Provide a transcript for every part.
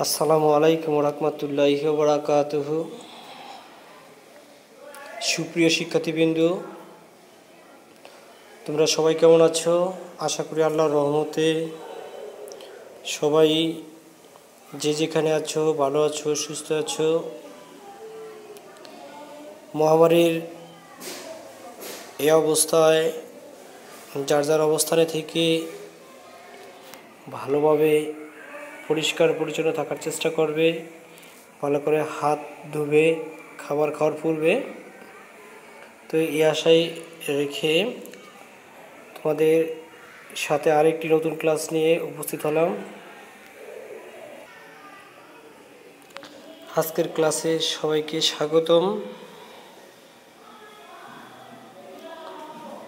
আসসালামু আলাইকুম রহমতুল্লাহি ওয়া বারাকাতুহু। সুপ্রিয় শিক্ষার্থীবৃন্দ, তোমরা সবাই কেমন আছো? আশা করি আল্লাহর রহমতে সবাই যে যেখানে আছো ভালো আছো, সুস্থ আছো। মহামারীর এই অবস্থায় যার যার অবস্থানে থেকে ভালোভাবে পরিষ্কার পরিচ্ছন্ন থাকার চেষ্টা করবে। ভালো করে হাত ধুবে খাবার খাওয়ার পূর্বে। তো এই আশায় রেখে তোমাদের সাথে আরেকটি নতুন ক্লাস নিয়ে উপস্থিত হলাম। আজকের ক্লাসে সবাইকে স্বাগতম।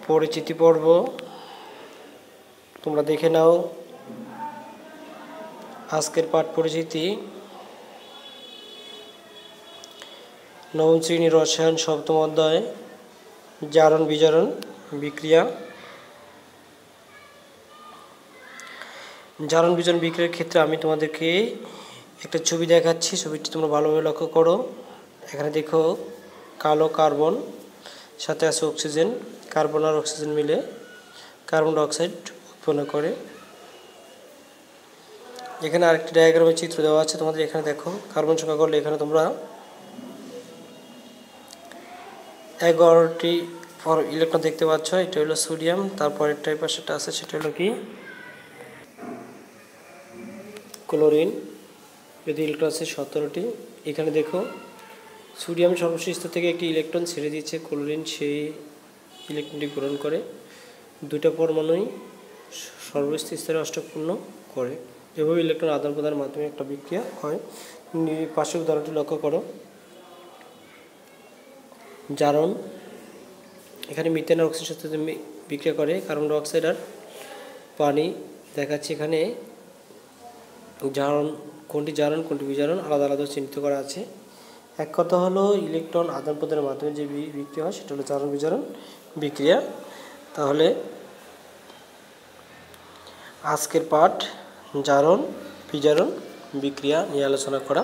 পরিচিতি পর্ব তোমরা দেখে নাও। আজকের পাঠ পরিচিতি, নবম শ্রেণীর রসায়ন সপ্তম অধ্যায় জারণ বিজারণ বিক্রিয়া। জারণ বিজারণ বিক্রিয়ার ক্ষেত্রে আমি তোমাদেরকে একটা ছবি দেখাচ্ছি। ছবিটি তোমরা ভালোভাবে লক্ষ্য করো। এখানে দেখো কালো কার্বন, সাথে আছে অক্সিজেন। কার্বন আর অক্সিজেন মিলে কার্বন ডাই অক্সাইড উৎপন্ন করে। এখানে আরেকটি ডায়াগ্রামের চিত্র দেওয়া আছে তোমাদের। এখানে দেখো কার্বন সংখ্যা করলে এখানে তোমরা 11টি ইলেকট্রন দেখতে পাচ্ছ। এটা হলো সোডিয়াম। তারপরেরটার পাশেটা আছে সেটা হলো কি ক্লোরিন। যদি ইলেকট্রন আছে 17টি। এখানে দেখো সোডিয়াম সর্বশেষ স্তর থেকে একটি ইলেকট্রন ছেড়ে দিচ্ছে। ক্লোরিন সেই ইলেকট্রনটি গ্রহণ করে। দুটো পরমাণুই সর্বশেষ স্তরে অষ্টকপূর্ণ করে। এভাবে ইলেকট্রন আদান প্রদানের মাধ্যমে একটা বিক্রিয়া হয়। পাশের উদাহরণটি লক্ষ্য করো। জারণ, এখানে মিথেন আর অক্সিজেনের সাথে বিক্রিয়া করে কার্বন ডাই অক্সাইড আর পানি দেখাচ্ছে। এখানে জারণ কোনটি জারণ কোনটি বিজারণ আলাদা আলাদা চিহ্নিত করা আছে। এক কথা হলো ইলেকট্রন আদান প্রদানের মাধ্যমে যে বিক্রিয়া হয় সেটা হলো জারণ বিজারণ বিক্রিয়া। তাহলে আজকের পাঠ জারণ বিজারণ বিক্রিয়া নিয়ে আলোচনা করা।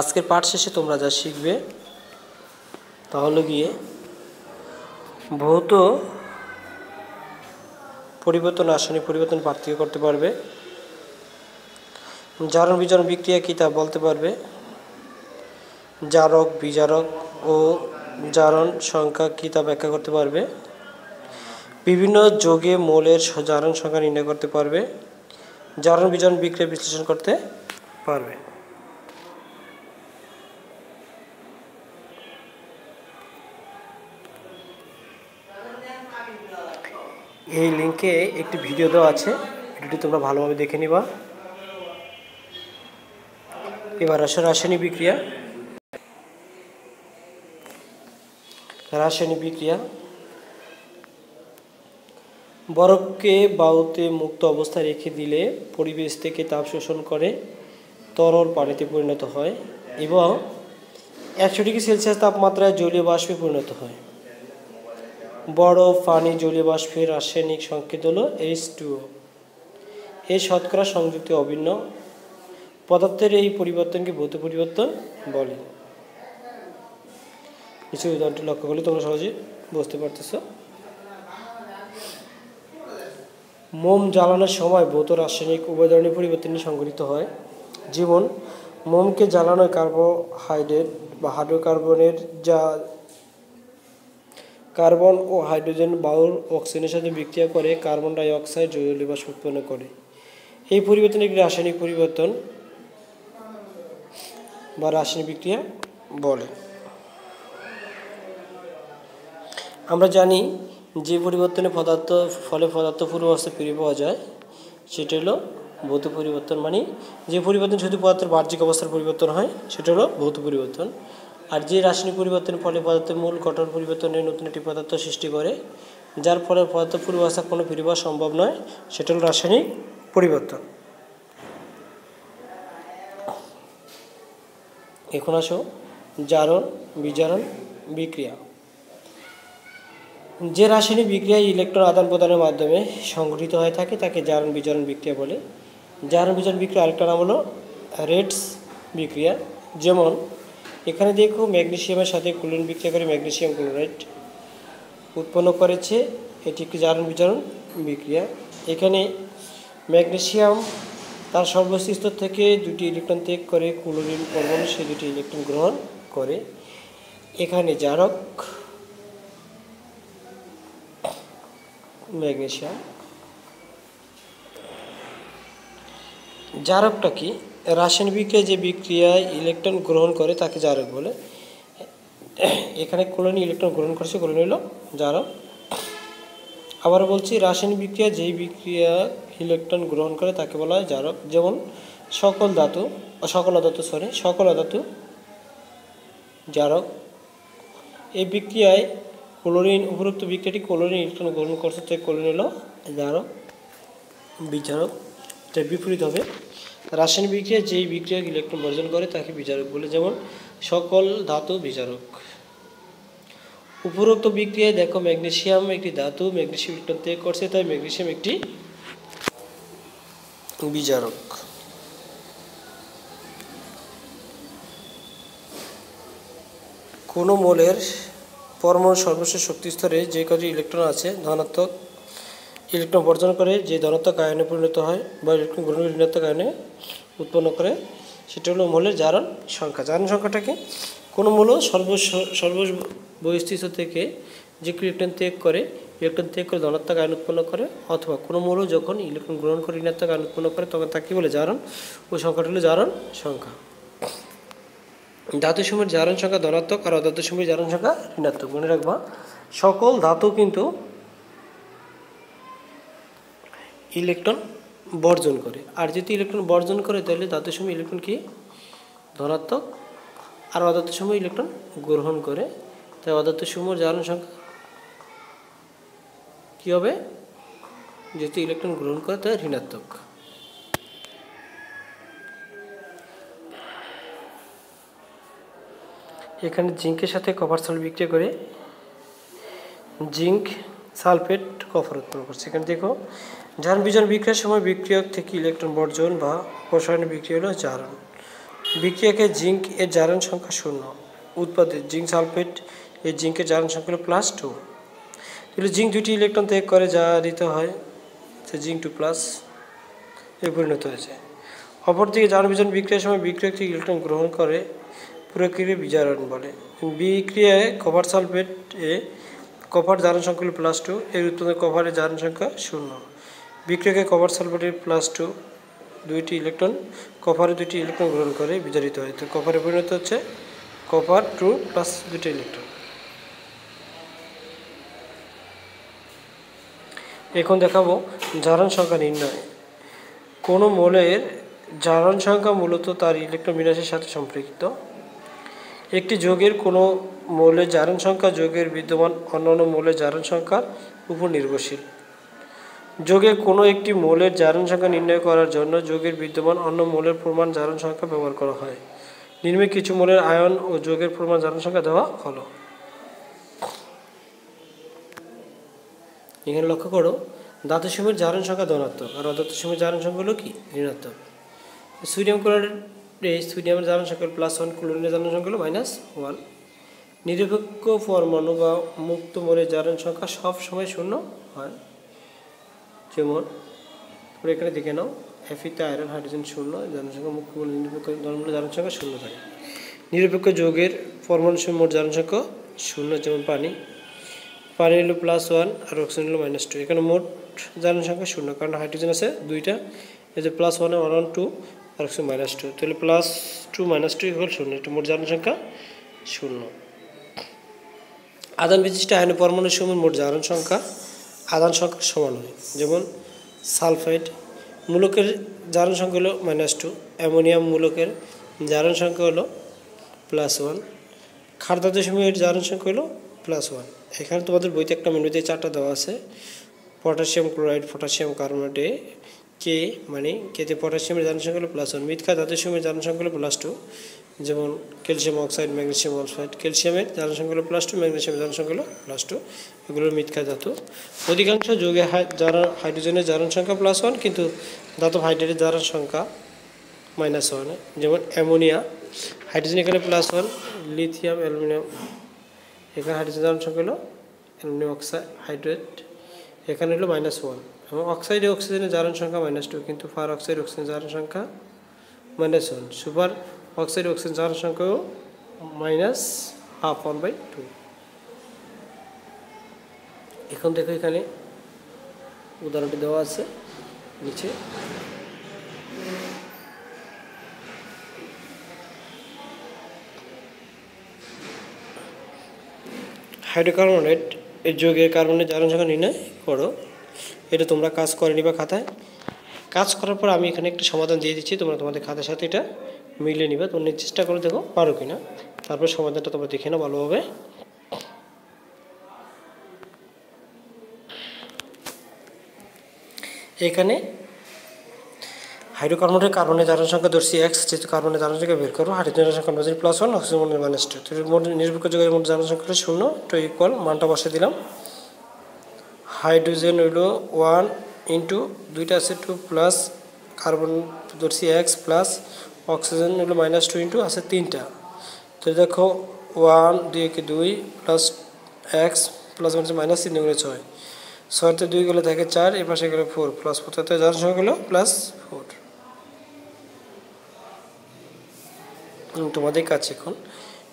আজকের পাঠ শেষে তোমরা যা শিখবে তাহলে গিয়ে ভৌত পরিবর্তন রাসায়নিক পরিবর্তন পার্থক্য করতে পারবে। জারণ বিজারণ বিক্রিয়া কী তা বলতে পারবে। জারক বিজারক ও জারণ সংখ্যা কী তা ব্যাখ্যা করতে পারবে। বিভিন্ন যৌগে মৌলের জারণ সংখ্যা নির্ণয় করতে পারবে। জারণ বিজারণ বিক্রিয়া বিশ্লেষণ করতে পারবে। এই লিঙ্কে একটি ভিডিও দেওয়া আছে, ভিডিওটি তোমরা ভালোভাবে দেখে নিবা। এবার আসে রাসায়নিক বিক্রিয়া। রাসায়নিক বিক্রিয়া বরফকে বায়ুতে মুক্ত অবস্থায় রেখে দিলে পরিবেশ থেকে তাপ শোষণ করে তরল পানিতে পরিণত হয় এবং 100 ডিগ্রি সেলসিয়াস তাপমাত্রায় জলীয় বাষ্পে পরিণত হয়। বরফ পানি জলীয় বাষ্পের রাসায়নিক সংকেত হলো H2O। এই শতকরা সংযুক্ত অভিন্ন পদার্থের এই পরিবর্তনকে ভৌত পরিবর্তন বলে। কিছু উদাহরণটি লক্ষ্য করলে তোমরা সহজে বুঝতে পারতেছো। মোম জ্বালানোর সময় ভৌত রাসায়নিক উভয় ধরনের পরিবর্তন সংঘটিত হয়। যেমন মোমকে জ্বালানোয় কার্বোহাইড্রেট বা হাইড্রোকার্বনের যা কার্বন ও হাইড্রোজেন বায়ুর অক্সিজেনের সাথে বিক্রিয়া করে কার্বন ডাই অক্সাইড জলীয় বাষ্প উৎপন্ন করে। এই পরিবর্তন একটি রাসায়নিক পরিবর্তন বা রাসায়নিক বিক্রিয়া বলে। আমরা জানি যে পরিবর্তনে ফলে পদার্থ পূর্বাবস্থায় ফিরে পাওয়া যায় সেটা হলো ভৌত পরিবর্তন। মানে যে পরিবর্তন শুধু পদার্থের বাহ্যিক অবস্থার পরিবর্তন হয় সেটা হলো ভৌত পরিবর্তন। আর যে রাসায়নিক পরিবর্তনের ফলে পদার্থের মূল গঠন পরিবর্তনে নতুন একটি পদার্থ সৃষ্টি করে যার ফলে পদার্থ পূর্বাবস্থা কোনো ফিরে পাওয়া সম্ভব নয় সেটা হলো রাসায়নিক পরিবর্তন। এখন আসো জারণ বিজারণ বিক্রিয়া। যে রাসায়নিক বিক্রিয়া ইলেকট্রন আদান প্রদানের মাধ্যমে সংঘটিত হয়ে থাকে তাকে জারণ বিজারণ বিক্রিয়া বলে। জারণ বিজারণ বিক্রিয়া আরেকটা নাম হলো রেডস বিক্রিয়া। যেমন এখানে দেখো ম্যাগনেসিয়ামের সাথে ক্লোরিন বিক্রিয়া করে ম্যাগনেসিয়াম ক্লোরাইড উৎপন্ন করেছে, এটি একটি জারণ বিজারণ বিক্রিয়া। এখানে ম্যাগনেসিয়াম তার সর্বশেষ স্তর থেকে দুটি ইলেকট্রন ত্যাগ করে ক্লোরিন পরমাণু সে দুটি ইলেকট্রন গ্রহণ করে। এখানে জারক ম্যাগনেসিয়াম। জারকটা কি? রাসায়নিক বিক্রিয়ায় যে বিক্রিয়ায় ইলেকট্রন গ্রহণ করে তাকে জারক বলে। এখানে ক্লোরিন ইলেকট্রন গ্রহণ করছে, ক্লোরিন হলো জারক। আবার বলছি, রাসায়নিক বিক্রিয়া যেই বিক্রিয়া ইলেকট্রন গ্রহণ করে তাকে বলা হয় জারক। যেমন সকল অধাতু জারক। এই বিক্রিয়ায় ক্লোরিন, উপরোক্ত বিক্রিয়াটি ক্লোরিন ইলেকট্রন গ্রহণ করছে তাই ক্লোরিন হলো জারক। বিজারক এটা বিপরীত হবে। রাসায়নিক বিক্রিয়া যেই বিক্রিয়া ইলেকট্রন বর্জন করে তাকে বিজারক বলে। যেমন সকল ধাতু বিজারক। উপরোক্ত বিক্রিয়ায় দেখো ম্যাগনেসিয়াম একটি ধাতু, ম্যাগনেসিয়াম ইলেকট্রন ত্যাগ করছে তাই ম্যাগনেসিয়াম একটি বিজারক। কোনো মোলের পরমাণুর সর্বশেষ শক্তি স্তরে যে কটি ইলেকট্রন আছে ধনাত্মক ইলেকট্রন বর্জন করে যে ধনাত্মক আয়নে পরিণত হয় বা ইলেকট্রন গ্রহণ করে ঋণাত্মক আয়নে উৎপন্ন করে, সেটা হলো মোলের জারণ সংখ্যা। জারণ সংখ্যাটাকে কোনো মূল সর্ববহিস্থিত থেকে যে ইলেকট্রন ত্যাগ করে ধনাত্মক আয়ন উৎপন্ন করে, অথবা কোনো মূল যখন ইলেকট্রন গ্রহণ করে ঋণাত্মক আয়ন উৎপন্ন করে তখন তাকে বলে জারণ। ওই সংখ্যাটা হলো জারণ সংখ্যা। ধাতুসমূহের জারণ সংখ্যা ধনাত্মক আর অধাতুসমূহের জারণ সংখ্যা ঋণাত্মক। মনে রাখবা, সকল ধাতু কিন্তু ইলেকট্রন বর্জন করে, আর যদি ইলেকট্রন বর্জন করে তাহলে ধাতুসমূহ ইলেকট্রন কি ধনাত্মক আর অধাতুসমূহ ইলেকট্রন গ্রহণ করে, তাই অধাতুসমূহের জারণ সংখ্যা কী হবে? যেহেতু ইলেকট্রন গ্রহণ করে তাই ঋণাত্মক। এখানে জিঙ্কের সাথে কপার সালফেট বিক্রিয়া করে জিঙ্ক সালফেট কপার উৎপন্ন করছে। এখানে দেখো জারণ বিজারণ বিক্রিয়ার সময় বিক্রিয়ক থেকে ইলেকট্রন বর্জন বা অপসারণের বিক্রিয়া হলো জারণ। বিক্রিয়াকে জিঙ্ক এর জারণ সংখ্যা 0, উৎপাদিত জিঙ্ক সালফেট এই জিঙ্কের জারণ সংখ্যা হলো +2। তাহলে জিঙ্ক দুটি ইলেকট্রন ত্যাগ করে যা দিতে হয় সে জিঙ্ক 2+ এ পরিণত হয়েছে। অপরদিকে জারণ বিজারণ বিক্রিয়ার সময় বিক্রিয়ক থেকে ইলেকট্রন গ্রহণ করে প্রক্রিয়া বিজারণ বলে। বিক্রিয়ায় কপার সালফেট এ কপার জারণ সংখ্যা হলো +2, এর উৎপন্ন কপারের জারণ সংখ্যা 0। বিক্রিয়াকে কপার সালফেটের +2 দুইটি ইলেকট্রন কপারের দুইটি ইলেকট্রন গ্রহণ করে বিজারিত হয়, তো কপারে পরিণত হচ্ছে কপার 2 প্লাস দুইটি ইলেকট্রন। এখন দেখাবো জারণ সংখ্যা নির্ণয়। কোনো মোলের জারণ সংখ্যা মূলত তার ইলেকট্রন বিন্যাসের সাথে সম্পর্কিত। একটি যৌগের কোনো মৌলের জারণ সংখ্যা যৌগের বিদ্যমান অন্যান্য মৌলের জারণ সংখ্যার উপর নির্ভরশীল। যৌগের কোনো একটি মৌলের জারণ সংখ্যা নির্ণয় করার জন্য যৌগের বিদ্যমান অন্য মৌলের পরিমাণ জারণ সংখ্যা ব্যবহার করা হয়। নিম্নে কিছু মৌলের আয়ন ও যৌগের পরিমাণ জারণ সংখ্যা দেওয়া হলো। এখানে লক্ষ্য করো, ধাতুসমূহের জারণ সংখ্যা ধনাত্মক আর অধাতুসমূহের জারণ সংখ্যা হলো কি ঋণাত্মক। সোডিয়াম ক্লোরাইড সোডিয়ামের জারণ সংখ্যা +1, ক্লোরিনের জারণ সংখ্যা হলো -1। নিরপেক্ষ পরমাণু বা মুক্ত মোলের জারণ সংখ্যা সব সময় 0 হয়। যেমন এখানে দেখে নাও, Fe আয়রন হাইড্রোজেন 0, জারণ সংখ্যা মুক্ত মোল নিরপেক্ষ ধর্মমূলের জারণ সংখ্যা 0 থাকে। নিরপেক্ষ যৌগের পরমাণু মোট জারণ সংখ্যা 0, যেমন পানি হলো +1 আর অক্সিজেন হলো -2। এখানে মোট জারণ সংখ্যা 0, কারণ হাইড্রোজেন আছে 2টা, এই যে +1 আর 1 2 আর অক্সিজেন -2, তাহলে +2 -2 = 0, এটা মোট জারণ সংখ্যা 0। আধান বিশিষ্ট আয়ন পরমাণু সমূহের মোট জারণ সংখ্যা আধান সংখ্যার সমান হয়। যেমন সালফাইড মূলকের জারণ সংখ্যা হলো -2, অ্যামোনিয়াম মূলকের জারণ সংখ্যা হলো +1, ক্ষার ধাতুসমূহের জারণ সংখ্যা হলো +1। এখানে তোমাদের বইতে একটা মেনুতে 4টা দেওয়া আছে। পটাশিয়াম ক্লোরাইড, পটাশিয়াম কার্বনেটে কে মানে কেতে পটাশিয়ামের জারণ সংখ্যা হলো +1, মৃৎক্ষার ধাতুসমূহের জারণ সংখ্যা হলো +2, যেমন ক্যালসিয়াম অক্সাইড, ম্যাগনেসিয়াম সালফাইড। ক্যালসিয়ামের জারণ সংখ্যা হলো +2, ম্যাগনেসিয়ামের জারণ সংখ্যা হলো +2। এগুলোর মৃৎক্ষয় ধাতু। অধিকাংশ যৌগে হাইড্রোজেনের জারণ সংখ্যা +1, কিন্তু ধাতব হাইড্রাইডের জারণ সংখ্যা -1। যেমন অ্যামোনিয়া, হাইড্রোজেন এখানে +1, লিথিয়াম, অ্যালুমিনিয়াম, এখানে হাইড্রোজেন জারণ সংখ্যা হলো অ্যালুমিনিয়াম অক্সাইড হাইড্রেট, এখানে হলো -1। এবং অক্সাইডে অক্সিজেনের জারণ সংখ্যা -2, কিন্তু পার অক্সাইড অক্সিজেনের জারণ সংখ্যা -1। সুপার অক্সাইড অক্সিজেন জারণ সংখ্যাও -12, 1/2। এখন দেখো এখানে উদাহরণটি দেওয়া আছে নিচে। হাইড্রোকার্বনেট এর যৌগের কার্বনের জারণ সংখ্যা নির্ণয় করো। এটা তোমরা কাজ করে নিবা খাতায়। কাজ করার পর আমি এখানে একটা সমাধান দিয়ে দিচ্ছি, তোমরা তোমাদের খাতার সাথে এটা মিলিয়ে নিবা। তোমরা চেষ্টা করে দেখো পারো কিনা, তারপর সমাধানটা তোমরা দেখে নাও ভালোভাবে। এখানে হাইড্রোকার্বনের কার্বনের জারণ সংখ্যা ধরছি x, যেহেতু কার্বনের জারণ সংখ্যা বের করো। হাইড্রোজেনের সংখ্যা +1, অক্সিজেনের -2। মোট নির্ভরযোগ্য যৌগের মোট জারণ সংখ্যা হলো 0, তো ইকুয়াল মানটা বসে দিলাম। হাইড্রোজেন হইল 1 ইন্টু দুইটা আছে 2 প্লাস কার্বন ধরছি x প্লাস অক্সিজেন হইল -2 ইন্টু আছে 3টা। তো দেখো 1 2 কে 2 প্লাস x প্লাস -3 গুণে 6, 6তে 2 গেলে থাকে 4, এই পাশে গেলে 4 প্লাস 4 তে জারণ সংখ্যা হলো +4। তোমাদের কাছে এখন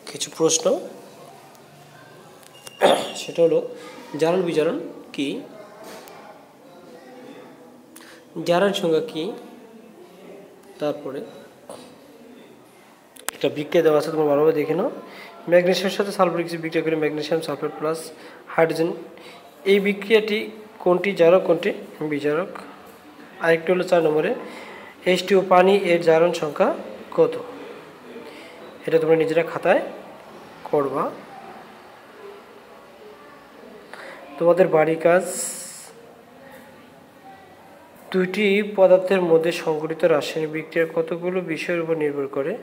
কিছু প্রশ্ন, সেটা হলো জারণ বিজারণ কি, জারণ সংখ্যা কি, তারপরে একটা বিক্রিয়া দেওয়া আছে, তোমরা ভালোভাবে দেখে নাও। ম্যাগনেসিয়ামের সাথে সালফারিক অ্যাসিড বিক্রিয়া করে ম্যাগনেসিয়াম সালফেট প্লাস হাইড্রোজেন, এই বিক্রিয়াটি কোনটি জারক কোনটি বিজারক। আরেকটি হলো 4 নম্বরে H2O পানি এর জারণ সংখ্যা কত। এটা তোমরা নিজেরা খাতায় করবা। তোমাদের বাড়ি কাজ, দুইটি পদার্থের মধ্যে সংঘটিত রাসায়নিক বিক্রিয়ার কতগুলো বিষয়ের উপর নির্ভর করে।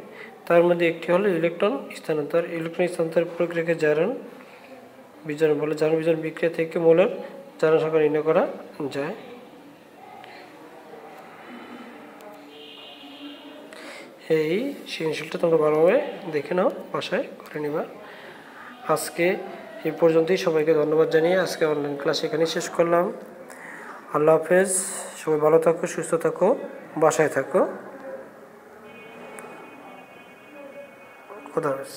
তার মধ্যে একটি হলো ইলেকট্রন স্থানান্তর। ইলেকট্রন স্থানান্তর প্রক্রিয়াকে জারণ বিজারণ বলে। জারণ বিজারণ বিক্রিয়া থেকে মৌলের জারণ সংখ্যা নির্ণয় করা যায়। এই সৃজনশীলটা তোমরা ভালোভাবে দেখে নাও, বাসায় করে নিবা। আজকে এই পর্যন্তই। সবাইকে ধন্যবাদ জানিয়ে আজকে অনলাইন ক্লাস এখানেই শেষ করলাম। আল্লাহ হাফেজ। সবাই ভালো থাকো, সুস্থ থাকো, বাসায় থাকো। খোদা হাফেজ।